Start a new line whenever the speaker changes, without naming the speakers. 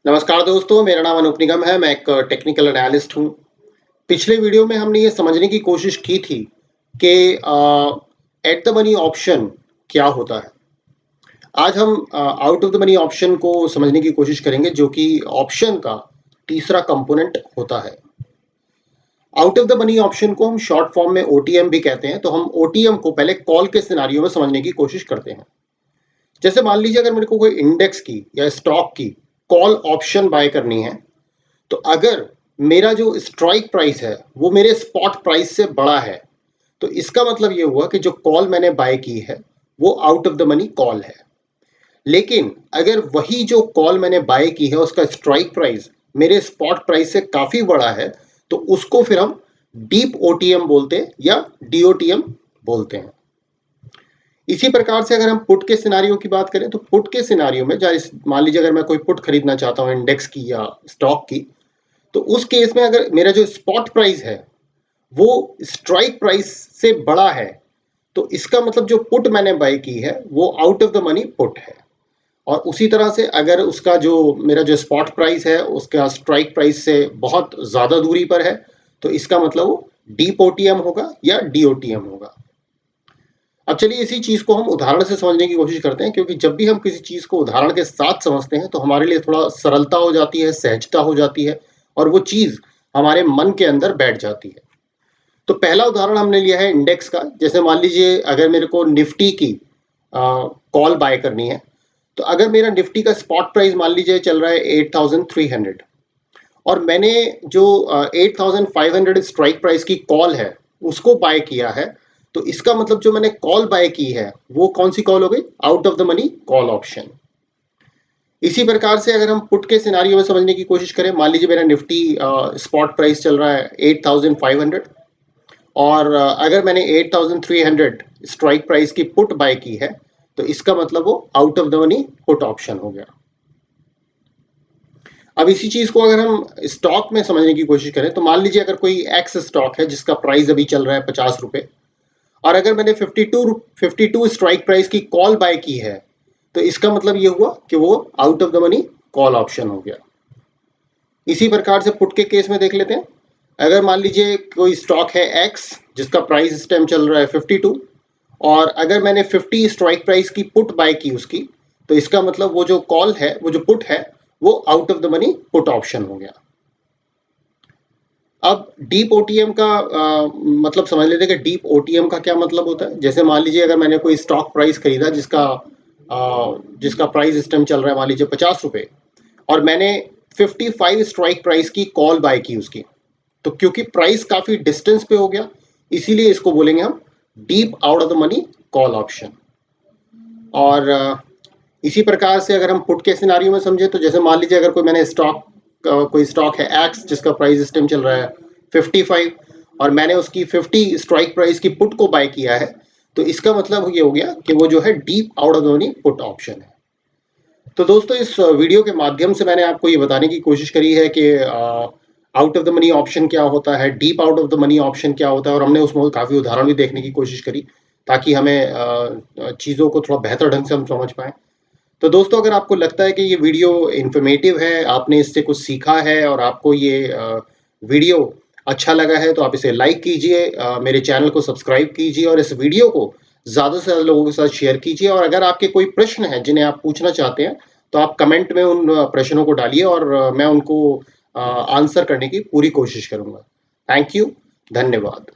नमस्कार दोस्तों, मेरा नाम अनूप निगम है, मैं एक टेक्निकल एनालिस्ट हूँ। पिछले वीडियो में हमने ये समझने की कोशिश की थी कि एट द मनी ऑप्शन क्या होता है। आज हम out of the money option को समझने की कोशिश करेंगे, जो कि ऑप्शन का तीसरा कंपोनेंट होता है। Out of the money option को हम शॉर्ट फॉर्म में ओटीएम भी कहते हैं। तो हम ओटीएम को पहले कॉल के सिनारियो में समझने की कोशिश करते हैं। जैसे मान लीजिए अगर मेरे को कोई इंडेक्स की या स्टॉक की कॉल ऑप्शन बाय करनी है, तो अगर मेरा जो स्ट्राइक प्राइस है वो मेरे स्पॉट प्राइस से बड़ा है, तो इसका मतलब ये हुआ कि जो कॉल मैंने बाय की है वो out of the money call है। लेकिन अगर वही जो कॉल मैंने बाय की है उसका स्ट्राइक प्राइस मेरे स्पॉट प्राइस से काफी बड़ा है, तो उसको फिर हम डीप ओटीएम बोलते हैं या डीओटीएम बोलते हैं। इसी प्रकार से अगर हम पुट के सिनारियो की बात करें, तो पुट के सिनारियो में मान लीजिए अगर मैं कोई पुट खरीदना चाहता हूं इंडेक्स की या स्टॉक की, तो उस केस में अगर मेरा जो स्पॉट प्राइस है वो स्ट्राइक प्राइस से बड़ा है, तो इसका मतलब जो पुट मैंने बाय की है वो out of the money put है। और उसी तरह से अगर उसका जो मेरा जो स्पॉट प्राइस है उसका स्ट्राइक प्राइस से बहुत ज्यादा दूरी पर है, तो इसका मतलब वो डीप ओटीएम होगा या डीओटीएम होगा। अब चलिए इसी चीज को हम उदाहरण से समझने की कोशिश करते हैं, क्योंकि जब भी हम किसी चीज को उदाहरण के साथ समझते हैं तो हमारे लिए थोड़ा सरलता हो जाती है, सहजता हो जाती है, और वो चीज हमारे मन के अंदर बैठ जाती है। तो पहला उदाहरण हमने लिया है इंडेक्स का। जैसे मान लीजिए अगर मेरे को निफ्टी की कॉल बाय करनी है, तो अगर मेरा निफ्टी का स्पॉट प्राइस मान लीजिए चल रहा है 8300, और मैंने जो 8500 स्ट्राइक प्राइस की कॉल है उसको बाय किया है, तो इसका मतलब जो मैंने कॉल बाय की है वो कौन सी कॉल हो गई? Out of the money call option. इसी प्रकार से अगर हम पुट के सिनारियो में समझने की कोशिश करें, मान लीजिए मेरा निफ्टी स्पॉट प्राइस चल रहा है 8500, और अगर मैंने 8300 स्ट्राइक प्राइस की पुट बाय की है, तो इसका मतलब वो out of the money put option हो गया। अब इसी चीज को अगर हम स्टॉक में समझने की कोशिश करें, तो मान लीजिए अगर कोई एक्स स्टॉक है जिसका प्राइस अभी चल रहा है 50 रुपए, और अगर मैंने 52 स्ट्राइक प्राइस की कॉल बाय की है, तो इसका मतलब ये हुआ कि वो out of the money call option हो गया। इसी प्रकार से पुट के केस में देख लेते हैं। अगर मान लीजिए कोई स्टॉक है एक्स जिसका प्राइस इस टाइम चल रहा है 52, और अगर मैंने 50 स्ट्राइक प्राइस की पुट बाय की उसकी, तो इसका मतलब वो जो कॉल है, वो जो पुट है, वो out of the money put option हो गया। अब डीप ओटीएम का मतलब समझ लेते हैं कि डीप ओटीएम का क्या मतलब होता है। जैसे मान लीजिए अगर मैंने कोई स्टॉक प्राइस खरीदा जिसका प्राइस इस टाइम चल रहा है मान लीजिए 50 रुपए, और मैंने 55 स्ट्राइक प्राइस की कॉल बाय की उसकी, तो क्योंकि प्राइस काफी डिस्टेंस पे हो गया, इसीलिए इसको बोलेंगे हम deep out of the money call option. और इसी प्रकार से अगर हम पुट के सिनारियो में समझे, तो जैसे मान लीजिए अगर कोई स्टॉक है एक्स जिसका प्राइस इस टाइम चल रहा है 55, और मैंने उसकी 50 स्ट्राइक प्राइस की पुट को बाय किया है, तो इसका मतलब ये हो गया कि वो जो है deep out of the money put option है। तो दोस्तों इस वीडियो के माध्यम से मैंने आपको ये बताने की कोशिश करी है कि out of the money option क्या होता है, deep out of the money option क्या होता है, और हमने उसमें काफ़ी उदाहरण भी देखने की कोशिश करी, ताकि हमें चीज़ों को थोड़ा बेहतर ढंग से हम समझ पाएँ। तो दोस्तों अगर आपको लगता है कि ये वीडियो इन्फॉर्मेटिव है, आपने इससे कुछ सीखा है, और आपको ये वीडियो अच्छा लगा है, तो आप इसे लाइक कीजिए, मेरे चैनल को सब्सक्राइब कीजिए, और इस वीडियो को ज़्यादा से ज़्यादा लोगों के साथ शेयर कीजिए। और अगर आपके कोई प्रश्न हैं जिन्हें आप पूछना चाहते हैं, तो आप कमेंट में उन प्रश्नों को डालिए, और मैं उनको आंसर करने की पूरी कोशिश करूँगा। Thank you. धन्यवाद।